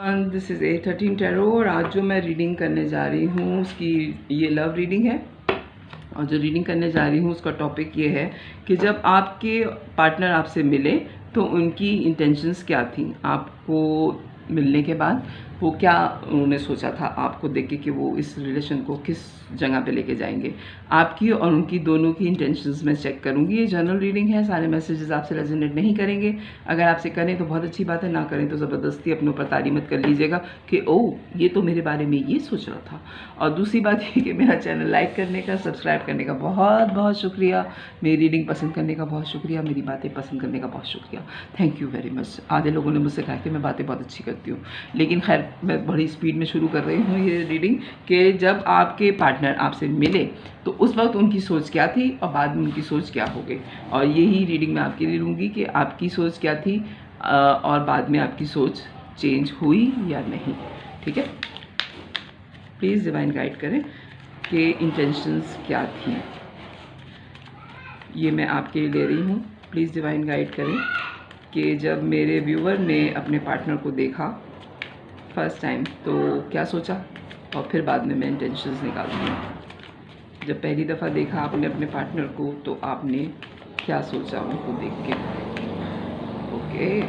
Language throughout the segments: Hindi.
दिस इज़ A13 टैरो और आज जो मैं रीडिंग करने जा रही हूँ उसकी ये लव रीडिंग है। और जो रीडिंग करने जा रही हूँ उसका टॉपिक ये है कि जब आपके पार्टनर आपसे मिले तो उनकी इंटेंशंस क्या थी। आपको मिलने के बाद वो क्या उन्होंने सोचा था आपको देख के कि वो इस रिलेशन को किस जगह पे लेके जाएंगे। आपकी और उनकी दोनों की इंटेंशंस मैं चेक करूँगी। ये जनरल रीडिंग है, सारे मैसेजेस आपसे रेजोनेट नहीं करेंगे। अगर आपसे करें तो बहुत अच्छी बात है, ना करें तो ज़बरदस्ती अपने ऊपर तारी मत कर लीजिएगा कि ओह ये तो मेरे बारे में ये सोच रहा था। और दूसरी बात ये कि मेरा चैनल लाइक करने का, सब्सक्राइब करने का बहुत बहुत शुक्रिया। मेरी रीडिंग पसंद करने का बहुत शुक्रिया, मेरी बातें पसंद करने का बहुत शुक्रिया। Thank you very much. आधे लोगों ने मुझसे कहा कि मैं बातें बहुत अच्छी करती हूँ, लेकिन खैर मैं बड़ी स्पीड में शुरू कर रही हूँ ये रीडिंग कि जब आपके पार्टनर आपसे मिले तो उस वक्त उनकी सोच क्या थी और बाद में उनकी सोच क्या हो गई। और यही रीडिंग मैं आपके लिए लूँगी कि आपकी सोच क्या थी और बाद में आपकी सोच चेंज हुई या नहीं। ठीक है, प्लीज़ डिवाइन गाइड करें कि इंटेंशंस क्या थी। ये मैं आपके लिए ले रही हूँ। प्लीज़ डिवाइन गाइड करें कि जब मेरे व्यूअर ने अपने पार्टनर को देखा फर्स्ट टाइम तो क्या सोचा, और फिर बाद में मैं इंटेंशंस निकालूंगी। जब पहली दफ़ा देखा आपने अपने पार्टनर को तो आपने क्या सोचा उनको देख के। ओके,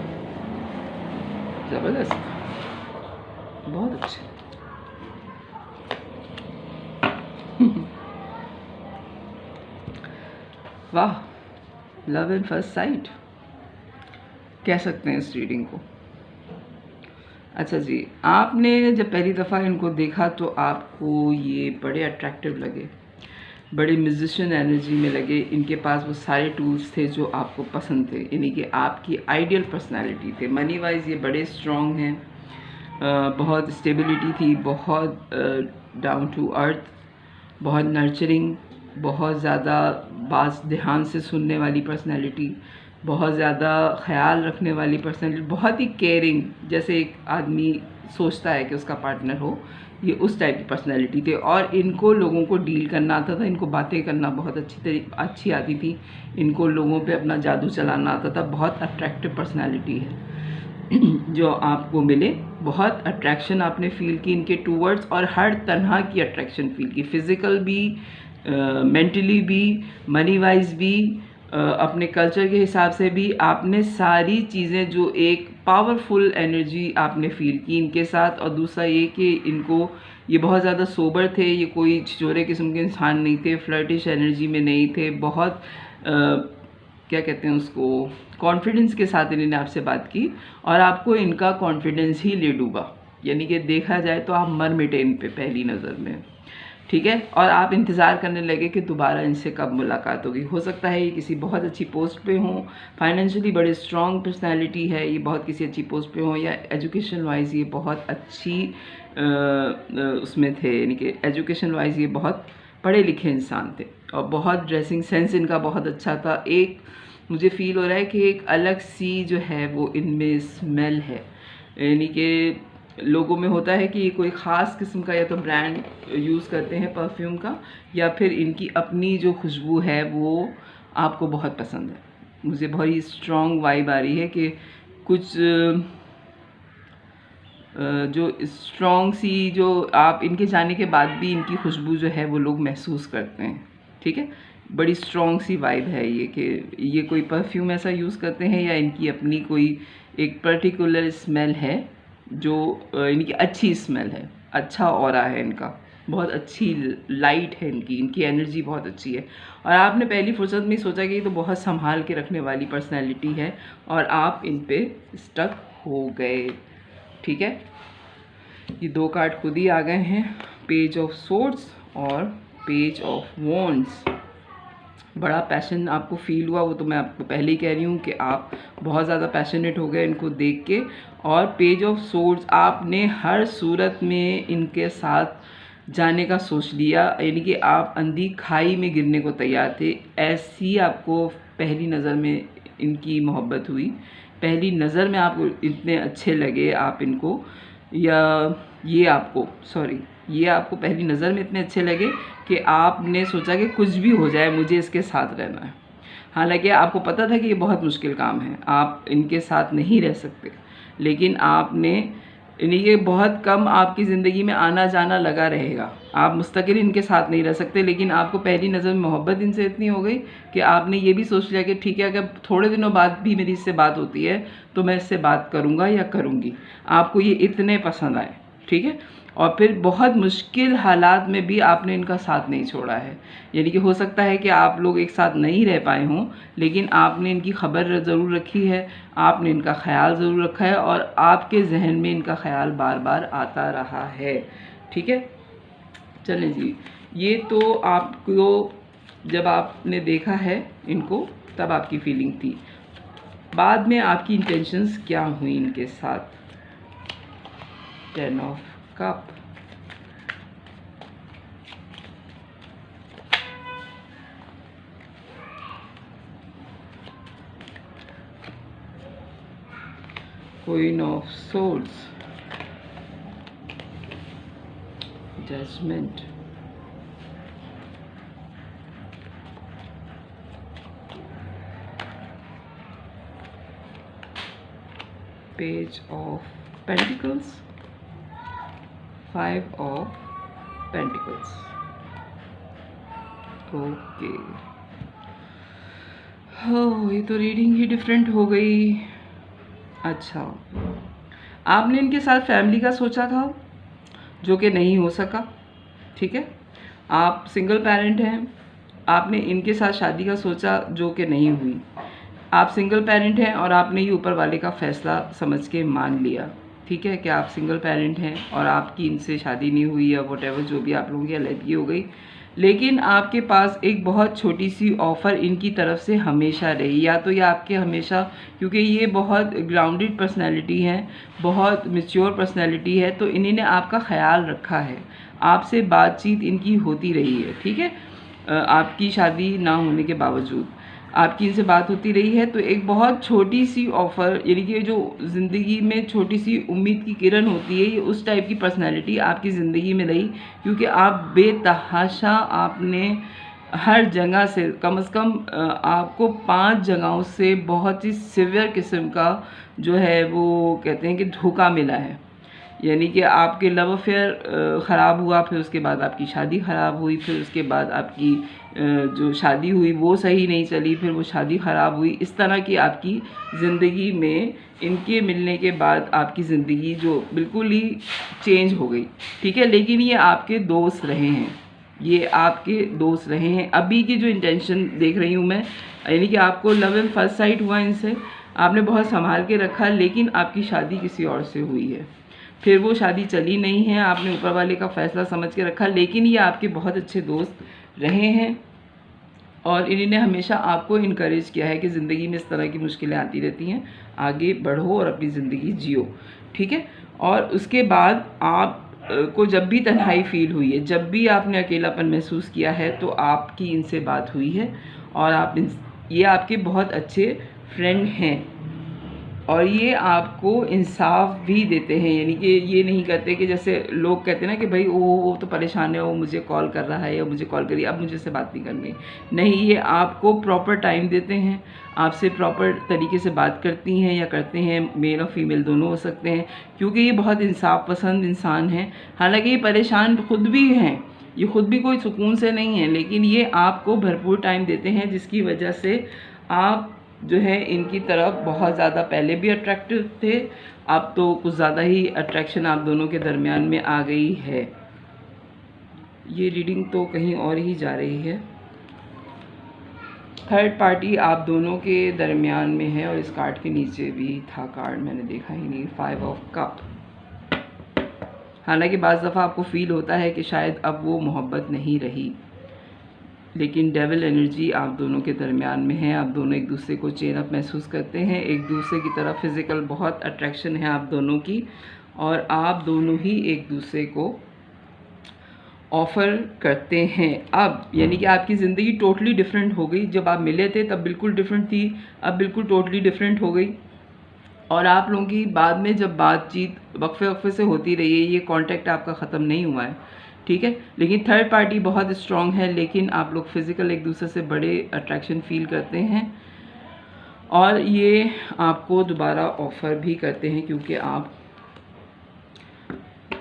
ज़बरदस्त, बहुत अच्छे। वाह, लव एट फर्स्ट साइट कह सकते हैं इस रीडिंग को। अच्छा जी, आपने जब पहली दफ़ा इनको देखा तो आपको ये बड़े अट्रैक्टिव लगे, बड़े म्यूजिशियन एनर्जी में लगे। इनके पास वो सारे टूल्स थे जो आपको पसंद थे, यानी कि आपकी आइडियल पर्सनालिटी थे। मनी वाइज ये बड़े स्ट्रॉन्ग हैं, बहुत स्टेबिलिटी थी, बहुत डाउन टू अर्थ, बहुत नर्चरिंग, बहुत ज़्यादा बात ध्यान से सुनने वाली पर्सनैलिटी, बहुत ज़्यादा ख्याल रखने वाली पर्सनैलिटी, बहुत ही केयरिंग, जैसे एक आदमी सोचता है कि उसका पार्टनर हो, ये उस टाइप की पर्सनैलिटी थे। और इनको लोगों को डील करना आता था, इनको बातें करना बहुत अच्छी आती थी, इनको लोगों पे अपना जादू चलाना आता था। बहुत अट्रैक्टिव पर्सनैलिटी है जो आपको मिले। बहुत अट्रैक्शन आपने फील की इनके टूवर्ड्स, और हर तरह की अट्रैक्शन फील की, फिज़िकल भी, मेंटली भी, मनी वाइज भी, अपने कल्चर के हिसाब से भी। आपने सारी चीज़ें जो एक पावरफुल एनर्जी आपने फील की इनके साथ। और दूसरा ये कि इनको ये बहुत ज़्यादा सोबर थे, ये कोई छिछोरे किस्म के इंसान नहीं थे, फ्लर्टिश एनर्जी में नहीं थे। बहुत क्या कहते हैं उसको, कॉन्फिडेंस के साथ इन्होंने आपसे बात की और आपको इनका कॉन्फिडेंस ही ले डूबा। यानी कि देखा जाए तो आप मर मिटे इन पे पहली नज़र में। ठीक है, और आप इंतज़ार करने लगे कि दोबारा इनसे कब मुलाकात होगी। हो सकता है ये किसी बहुत अच्छी पोस्ट पे हों, फाइनेंशियली बड़े स्ट्रॉन्ग पर्सनैलिटी है, ये बहुत किसी अच्छी पोस्ट पे हों, या एजुकेशन वाइज ये बहुत अच्छी उसमें थे, यानी कि एजुकेशन वाइज ये बहुत पढ़े लिखे इंसान थे। और बहुत ड्रेसिंग सेंस इनका बहुत अच्छा था। एक मुझे फील हो रहा है कि एक अलग सी जो है वो इनमें स्मेल है, यानी कि लोगों में होता है कि ये कोई ख़ास किस्म का या तो ब्रांड यूज़ करते हैं परफ्यूम का, या फिर इनकी अपनी जो खुशबू है वो आपको बहुत पसंद है। मुझे बहुत ही स्ट्रॉन्ग वाइब आ रही है कि कुछ जो स्ट्रॉन्ग सी, जो आप इनके जाने के बाद भी इनकी खुशबू जो है वो लोग महसूस करते हैं। ठीक है, बड़ी स्ट्रॉन्ग सी वाइब है ये कि ये कोई परफ्यूम ऐसा यूज़ करते हैं या इनकी अपनी कोई एक पर्टिकुलर स्मेल है जो इनकी अच्छी स्मेल है, अच्छा ऑरा है इनका, बहुत अच्छी लाइट है इनकी एनर्जी बहुत अच्छी है। और आपने पहली फुर्सत में सोचा कि ये तो बहुत संभाल के रखने वाली पर्सनैलिटी है और आप इन पे स्टक हो गए। ठीक है, ये दो कार्ड खुद ही आ गए हैं, पेज ऑफ सोर्ड्स और पेज ऑफ वॉन्ड्स। बड़ा पैशन आपको फील हुआ, वो तो मैं आपको पहले ही कह रही हूँ कि आप बहुत ज़्यादा पैशनेट हो गए इनको देख के। और पेज ऑफ सोर्ड्स, आपने हर सूरत में इनके साथ जाने का सोच लिया, यानी कि आप अंधी खाई में गिरने को तैयार थे। ऐसी आपको पहली नज़र में इनकी मोहब्बत हुई, पहली नज़र में आपको इतने अच्छे लगे आप इनको, या ये आपको पहली नज़र में इतने अच्छे लगे कि आपने सोचा कि कुछ भी हो जाए मुझे इसके साथ रहना है। हालांकि आपको पता था कि ये बहुत मुश्किल काम है, आप इनके साथ नहीं रह सकते, लेकिन आपने यानी कि बहुत कम आपकी ज़िंदगी में आना जाना लगा रहेगा। आप मुस्तकिल इनके साथ नहीं रह सकते, लेकिन आपको पहली नज़र में मोहब्बत इनसे इतनी हो गई कि आपने ये भी सोच लिया कि ठीक है, अगर थोड़े दिनों बाद भी मेरी इससे बात होती है तो मैं इससे बात करूँगा या करूँगी। आपको ये इतने पसंद आए, ठीक है। और फिर बहुत मुश्किल हालात में भी आपने इनका साथ नहीं छोड़ा है। यानी कि हो सकता है कि आप लोग एक साथ नहीं रह पाए हों, लेकिन आपने इनकी खबर ज़रूर रखी है, आपने इनका ख़्याल ज़रूर रखा है और आपके जहन में इनका ख़्याल बार बार आता रहा है, ठीक है। चलें जी, ये तो आपको जब आपने देखा है इनको तब आपकी फीलिंग थी। बाद में आपकी इंटेंशंस क्या हुई इनके साथ? 10 of cup, queen of swords, judgment, page of pentacles, 5 of pentacles. Okay, हो ये तो रीडिंग ही डिफरेंट हो गई। अच्छा, आपने इनके साथ फैमिली का सोचा था जो कि नहीं हो सका, ठीक है। आप सिंगल पेरेंट हैं, आपने इनके साथ शादी का सोचा जो कि नहीं हुई। आप सिंगल पेरेंट हैं और आपने ये ऊपर वाले का फ़ैसला समझ के मान लिया, ठीक है, कि आप सिंगल पेरेंट हैं और आपकी इनसे शादी नहीं हुई या वॉटेवर जो भी आप लोगों की अलहदगी हो गई। लेकिन आपके पास एक बहुत छोटी सी ऑफ़र इनकी तरफ से हमेशा रही, या तो ये आपके हमेशा, क्योंकि ये बहुत ग्राउंडेड पर्सनैलिटी हैं, बहुत मैच्योर पर्सनैलिटी है, तो इन्हीं ने आपका ख़्याल रखा है, आपसे बातचीत इनकी होती रही है, ठीक है। आपकी शादी ना होने के बावजूद आपकी इनसे बात होती रही है। तो एक बहुत छोटी सी ऑफ़र, यानी कि जो ज़िंदगी में छोटी सी उम्मीद की किरण होती है, ये उस टाइप की पर्सनैलिटी आपकी ज़िंदगी में रही, क्योंकि आप बेतहाशा आपने हर जगह से कम आपको 5 जगहों से बहुत ही सीवियर किस्म का जो है वो कहते हैं कि धोखा मिला है। यानी कि आपके लव अफेयर ख़राब हुआ, फिर उसके बाद आपकी शादी ख़राब हुई, फिर उसके बाद आपकी जो शादी हुई वो सही नहीं चली, फिर वो शादी ख़राब हुई। इस तरह की आपकी ज़िंदगी में इनके मिलने के बाद आपकी ज़िंदगी जो बिल्कुल ही चेंज हो गई, ठीक है। लेकिन ये आपके दोस्त रहे हैं, ये आपके दोस्त रहे हैं। अभी की जो इंटेंशन देख रही हूँ मैं, यानी कि आपको लव एंड फर्स्ट साइट हुआ इनसे, आपने बहुत संभाल के रखा, लेकिन आपकी शादी किसी और से हुई है। फिर वो शादी चली नहीं है, आपने ऊपर वाले का फ़ैसला समझ के रखा, लेकिन ये आपके बहुत अच्छे दोस्त रहे हैं और इन्होंने हमेशा आपको इनकरेज किया है कि ज़िंदगी में इस तरह की मुश्किलें आती रहती हैं, आगे बढ़ो और अपनी ज़िंदगी जियो, ठीक है। और उसके बाद आप को जब भी तन्हाई फ़ील हुई है, जब भी आपने अकेलापन महसूस किया है, तो आपकी इनसे बात हुई है और ये आपके बहुत अच्छे फ्रेंड हैं और ये आपको इंसाफ भी देते हैं। यानी कि ये नहीं कहते कि जैसे लोग कहते हैं ना कि भाई वो तो परेशान है, वो मुझे कॉल कर रहा है या मुझे कॉल करिए, अब मुझे से बात नहीं करनी। नहीं, ये आपको प्रॉपर टाइम देते हैं, आपसे प्रॉपर तरीके से बात करती हैं या करते हैं, मेल और फीमेल दोनों हो सकते हैं, क्योंकि ये बहुत इंसाफ पसंद इंसान हैं। हालांकि ये परेशान खुद भी हैं, ये खुद भी कोई सुकून से नहीं है, लेकिन ये आपको भरपूर टाइम देते हैं, जिसकी वजह से आप जो है इनकी तरफ बहुत ज़्यादा पहले भी अट्रैक्टिव थे, अब तो कुछ ज़्यादा ही अट्रैक्शन आप दोनों के दरमियान में आ गई है। ये रीडिंग तो कहीं और ही जा रही है। थर्ड पार्टी आप दोनों के दरमियान में है और इस कार्ड के नीचे भी था कार्ड, मैंने देखा ही नहीं, 5 ऑफ कप। हालांकि बाज़ दफ़ा आपको फ़ील होता है कि शायद अब वो मोहब्बत नहीं रही, लेकिन डेविल एनर्जी आप दोनों के दरमियान में है। आप दोनों एक दूसरे को चेन अप महसूस करते हैं, एक दूसरे की तरफ फिज़िकल बहुत अट्रैक्शन है आप दोनों की, और आप दोनों ही एक दूसरे को ऑफ़र करते हैं अब। यानी कि आपकी ज़िंदगी टोटली डिफरेंट हो गई। जब आप मिले थे तब बिल्कुल डिफरेंट थी, अब बिल्कुल टोटली डिफरेंट हो गई। और आप लोगों की बाद में जब बातचीत वक्फे वक्फे से होती रही है, ये कांटेक्ट आपका ख़त्म नहीं हुआ है, ठीक है। लेकिन थर्ड पार्टी बहुत स्ट्रॉन्ग है, लेकिन आप लोग फिज़िकल एक दूसरे से बड़े अट्रैक्शन फील करते हैं और ये आपको दोबारा ऑफ़र भी करते हैं, क्योंकि आप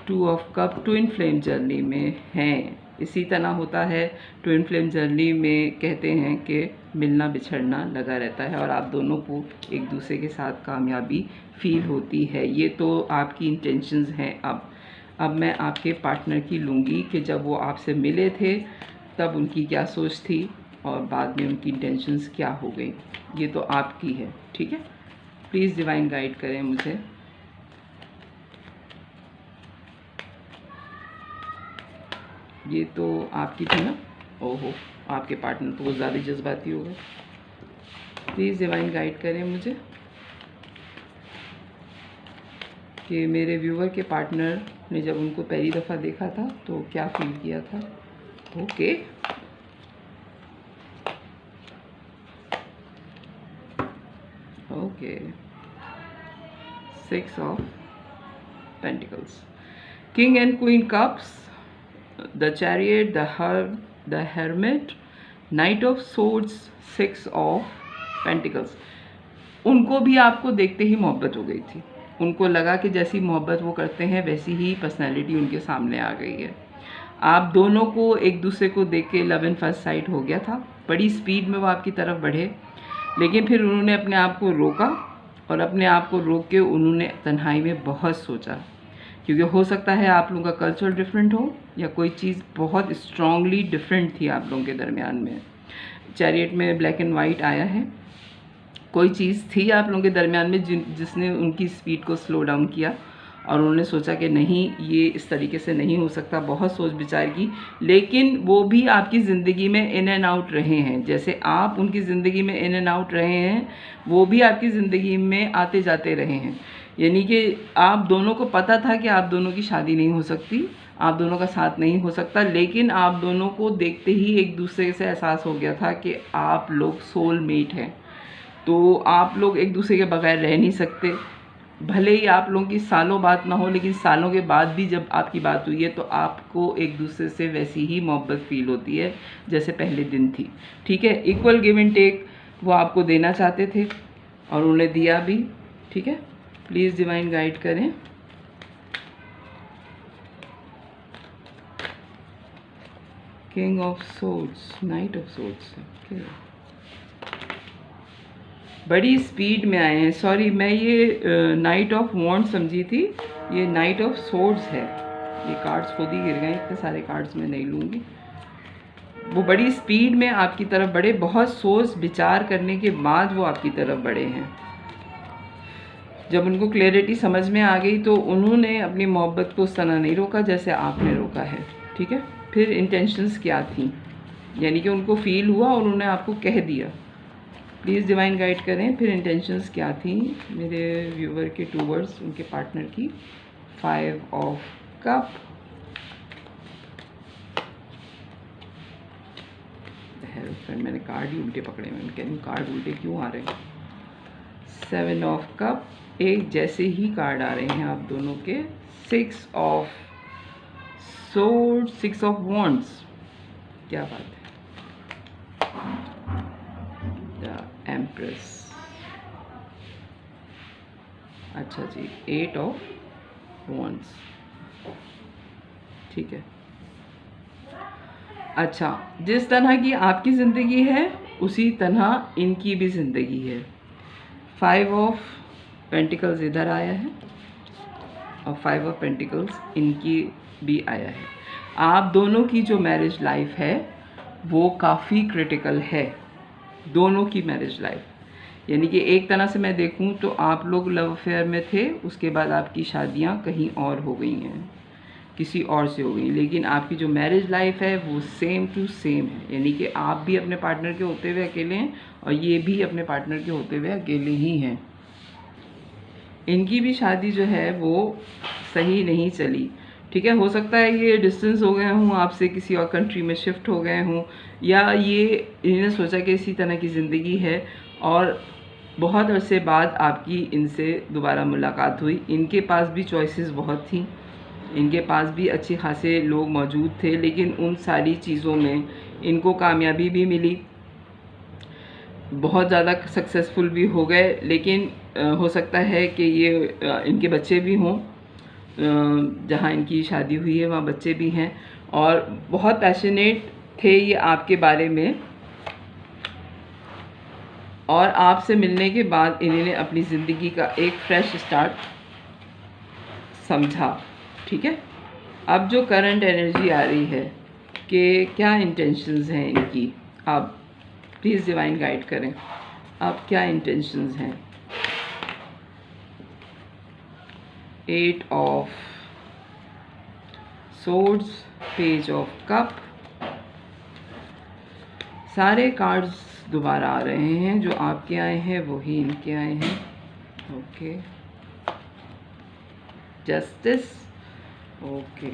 two of cup twin flame journey में हैं। इसी तरह होता है ट्विन फ्लेम जर्नी में, कहते हैं कि मिलना बिछड़ना लगा रहता है और आप दोनों को एक दूसरे के साथ कामयाबी फील होती है। ये तो आपकी इंटेंशंस हैं। अब मैं आपके पार्टनर की लूँगी कि जब वो आपसे मिले थे तब उनकी क्या सोच थी और बाद में उनकी इंटेंशंस क्या हो गई। ये तो आपकी है, ठीक है। प्लीज़ डिवाइन गाइड करें मुझे। ये तो आपकी थी ना। ओहो, आपके पार्टनर तो वो ज़्यादा जज्बाती हो गए। प्लीज़ डिवाइन गाइड करें मुझे कि मेरे व्यूवर के पार्टनर ने जब उनको पहली दफ़ा देखा था तो क्या फील किया था। Okay, okay, 6 of pentacles, king and queen cups, the chariot, the hermit, night of swords, 6 of pentacles. उनको भी आपको देखते ही मोहब्बत हो गई थी। उनको लगा कि जैसी मोहब्बत वो करते हैं वैसी ही पर्सनैलिटी उनके सामने आ गई है। आप दोनों को एक दूसरे को देख के लव एंड फर्स्ट साइट हो गया था। बड़ी स्पीड में वो आपकी तरफ बढ़े, लेकिन फिर उन्होंने अपने आप को रोका और अपने आप को रोक के उन्होंने तन्हाई में बहुत सोचा, क्योंकि हो सकता है आप लोगों का कल्चर डिफरेंट हो या कोई चीज़ बहुत स्ट्रांगली डिफरेंट थी आप लोगों के दरमियान में। चैरियट में ब्लैक एंड वाइट आया है। कोई चीज़ थी आप लोगों के दरमियान में जिसने उनकी स्पीड को स्लो डाउन किया और उन्होंने सोचा कि नहीं, ये इस तरीके से नहीं हो सकता। बहुत सोच विचार की, लेकिन वो भी आपकी ज़िंदगी में इन एंड आउट रहे हैं। जैसे आप उनकी ज़िंदगी में इन एंड आउट रहे हैं, वो भी आपकी ज़िंदगी में आते जाते रहे हैं। यानी कि आप दोनों को पता था कि आप दोनों की शादी नहीं हो सकती, आप दोनों का साथ नहीं हो सकता, लेकिन आप दोनों को देखते ही एक दूसरे से एहसास हो गया था कि आप लोग सोलमेट हैं। तो आप लोग एक दूसरे के बगैर रह नहीं सकते। भले ही आप लोगों की सालों बात ना हो, लेकिन सालों के बाद भी जब आपकी बात हुई है तो आपको एक दूसरे से वैसी ही मोहब्बत फील होती है जैसे पहले दिन थी, ठीक है। इक्वल गिव एंड टेक वो आपको देना चाहते थे और उन्होंने दिया भी, ठीक है। प्लीज़ डिवाइन गाइड करें। King of swords, night of swords, okay. बड़ी स्पीड में आए हैं। सॉरी, मैं ये नाइट ऑफ वॉन्ड समझी थी, ये नाइट ऑफ सोर्ड्स है। ये कार्ड्स खुद ही गिर गए, इतने सारे कार्ड्स मैं नहीं लूँगी। वो बड़ी स्पीड में आपकी तरफ बढ़े, बहुत सोच विचार करने के बाद वो आपकी तरफ बढ़े हैं। जब उनको क्लैरिटी समझ में आ गई तो उन्होंने अपनी मोहब्बत को उस तरह नहीं रोका जैसे आपने रोका है, ठीक है। फिर इंटेंशंस क्या थी, यानी कि उनको फील हुआ और उन्होंने आपको कह दिया। प्लीज़ डिवाइन गाइड करें फिर इंटेंशंस क्या थी मेरे व्यूवर के टूवर्ड्स उनके पार्टनर की। 5 ऑफ कप, फ्रेंड मैंने कार्ड ही उल्टे पकड़े, मैं कह रही हूँ कार्ड उल्टे क्यों आ रहे हैं। 7 ऑफ कप, एक जैसे ही कार्ड आ रहे हैं आप दोनों के। 6 ऑफ सोर्ड, 6 ऑफ वॉन्ड्स, क्या बात है। एम्प्रेस, अच्छा जी। 8 ऑफ वॉन्ड्स, ठीक है। अच्छा, जिस तरह की आपकी ज़िंदगी है उसी तरह इनकी भी ज़िंदगी है। 5 ऑफ पेंटिकल्स इधर आया है और 5 ऑफ पेंटिकल्स इनकी भी आया है। आप दोनों की जो मैरिज लाइफ है वो काफ़ी क्रिटिकल है, दोनों की मैरिज लाइफ। यानी कि एक तरह से मैं देखूं तो आप लोग लव अफेयर में थे, उसके बाद आपकी शादियां कहीं और हो गई हैं, किसी और से हो गई, लेकिन आपकी जो मैरिज लाइफ है वो सेम टू सेम है। यानी कि आप भी अपने पार्टनर के होते हुए अकेले हैं और ये भी अपने पार्टनर के होते हुए अकेले ही हैं। इनकी भी शादी जो है वो सही नहीं चली, ठीक है। हो सकता है ये डिस्टेंस हो गए हों आपसे, किसी और कंट्री में शिफ्ट हो गए हों, या ये इन्होंने सोचा कि इसी तरह की ज़िंदगी है और बहुत अरसे बाद आपकी इनसे दोबारा मुलाकात हुई। इनके पास भी चॉइसेस बहुत थी, इनके पास भी अच्छे खासे लोग मौजूद थे, लेकिन उन सारी चीज़ों में इनको कामयाबी भी मिली, बहुत ज़्यादा सक्सेसफुल भी हो गए। लेकिन हो सकता है कि ये इनके बच्चे भी हों जहाँ इनकी शादी हुई है वहाँ बच्चे भी हैं, और बहुत पैशनेट थे ये आपके बारे में, और आपसे मिलने के बाद इन्होंने अपनी ज़िंदगी का एक फ्रेश स्टार्ट समझा। ठीक है, अब जो करंट एनर्जी आ रही है कि क्या इंटेंशंस हैं इनकी, आप प्लीज़ डिवाइन गाइड करें, आप क्या इंटेंशंस हैं। 8 of swords, page of cup, सारे कार्ड्स दोबारा आ रहे हैं, जो आपके आए हैं वही इनके आए हैं। Okay, justice, okay,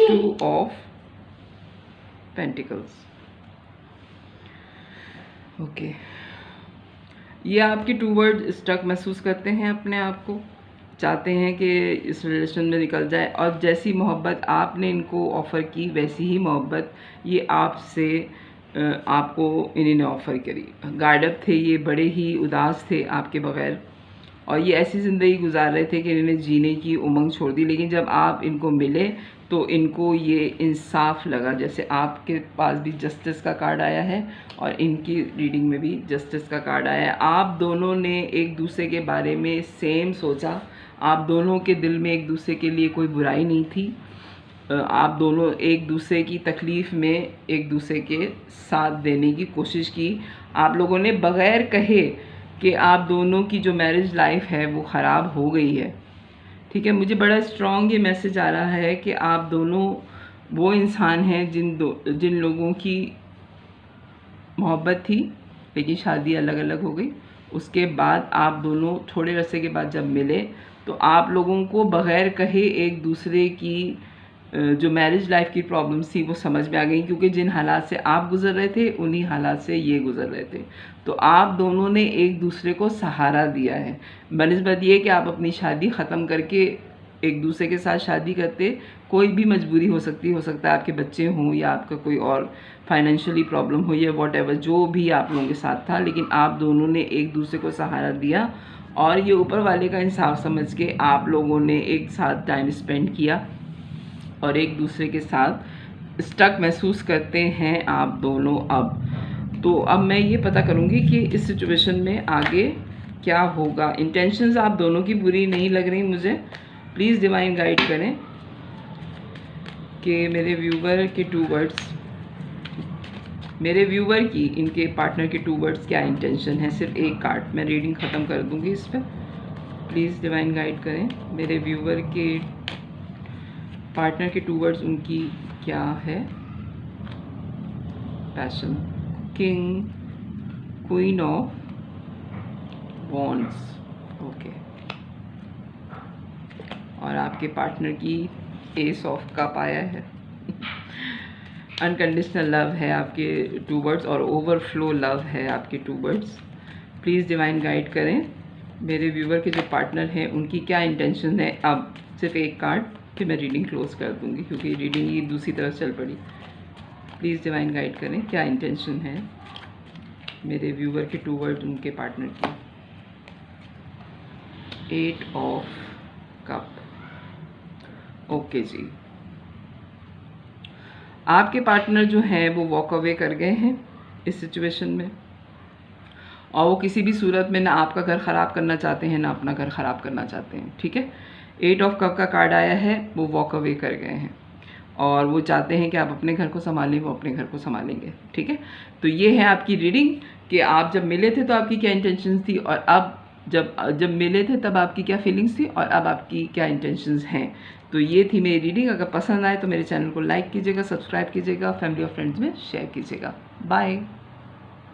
2 of pentacles, okay. ये आपके 2 वर्ड स्टक महसूस करते हैं, अपने आप को चाहते हैं कि इस रिलेशन में निकल जाए, और जैसी मोहब्बत आपने इनको ऑफ़र की वैसी ही मोहब्बत ये आपसे आपको इन्होंने ऑफ़र करी। गार्डअप थे ये, बड़े ही उदास थे आपके बग़ैर, और ये ऐसी ज़िंदगी गुजार रहे थे कि इन्होंने जीने की उमंग छोड़ दी। लेकिन जब आप इनको मिले तो इनको ये इंसाफ लगा, जैसे आपके पास भी जस्टिस का कार्ड आया है और इनकी रीडिंग में भी जस्टिस का कार्ड आया है। आप दोनों ने एक दूसरे के बारे में सेम सोचा, आप दोनों के दिल में एक दूसरे के लिए कोई बुराई नहीं थी, आप दोनों एक दूसरे की तकलीफ़ में एक दूसरे के साथ देने की कोशिश की। आप लोगों ने बग़ैर कहे कि आप दोनों की जो मैरिज लाइफ है वो ख़राब हो गई है। ठीक है, मुझे बड़ा स्ट्रॉन्ग ये मैसेज आ रहा है कि आप दोनों वो इंसान हैं जिन लोगों की मोहब्बत थी लेकिन शादी अलग अलग हो गई। उसके बाद आप दोनों थोड़े अरसे के बाद जब मिले तो आप लोगों को बग़ैर कहे एक दूसरे की जो मैरिज लाइफ की प्रॉब्लम्स थी वो समझ में आ गई, क्योंकि जिन हालात से आप गुज़र रहे थे उन्हीं हालात से ये गुज़र रहे थे। तो आप दोनों ने एक दूसरे को सहारा दिया है, बनिस्बत ये कि आप अपनी शादी ख़त्म करके एक दूसरे के साथ शादी करते। कोई भी मजबूरी हो सकता है, आपके बच्चे हों या आपका कोई और फाइनेंशियली प्रॉब्लम हो या वॉटेवर, जो भी आप लोगों के साथ था, लेकिन आप दोनों ने एक दूसरे को सहारा दिया, और ये ऊपर वाले का इंसाफ समझ के आप लोगों ने एक साथ टाइम स्पेंड किया और एक दूसरे के साथ स्टक महसूस करते हैं आप दोनों अब। तो अब मैं ये पता करूँगी कि इस सिचुएशन में आगे क्या होगा। इंटेंशंस आप दोनों की बुरी नहीं लग रही मुझे, प्लीज़ डिवाइन गाइड करें कि मेरे व्यूवर के 2 वर्ड्स, मेरे व्यूवर की इनके पार्टनर के 2 वर्ड्स क्या इंटेंशन है। सिर्फ एक कार्ड, मैं रीडिंग ख़त्म कर दूँगी इस पर। प्लीज़ डिवाइन गाइड करें मेरे व्यूवर के पार्टनर के 2 वर्ड्स उनकी क्या है। Passion, king, queen of wands, okay, और आपके पार्टनर की एस ऑफ कप आया है। अनकंडीशनल लव है आपके 2 वर्ड्स, और ओवरफ्लो लव है आपके 2 वर्ड्स। प्लीज़ डिवाइन गाइड करें मेरे व्यूवर के जो पार्टनर हैं उनकी क्या इंटेंशन है। अब सिर्फ एक कार्ड, फिर मैं रीडिंग क्लोज कर दूंगी क्योंकि रीडिंग ही दूसरी तरफ चल पड़ी। प्लीज़ डिवाइन गाइड करें क्या इंटेंशन है मेरे व्यूवर के 2 वर्ड उनके पार्टनर की। 8 ऑफ कप, ओके जी। आपके पार्टनर जो हैं वो वॉक अवे कर गए हैं इस सिचुएशन में, और वो किसी भी सूरत में ना आपका घर ख़राब करना चाहते हैं ना अपना घर ख़राब करना चाहते हैं। ठीक है, 8 ऑफ कप का कार्ड आया है, वो वॉक अवे कर गए हैं और वो चाहते हैं कि आप अपने घर को संभालें, वो अपने घर को संभालेंगे। ठीक है, तो ये है आपकी रीडिंग कि आप जब मिले थे तो आपकी क्या इंटेंशंस थी, और अब जब मिले थे तब आपकी क्या फीलिंग्स थी, और अब आपकी क्या इंटेंशंस हैं। तो ये थी मेरी रीडिंग। अगर पसंद आए तो मेरे चैनल को लाइक कीजिएगा, सब्सक्राइब कीजिएगा, फैमिली और फ्रेंड्स में शेयर कीजिएगा। बाय।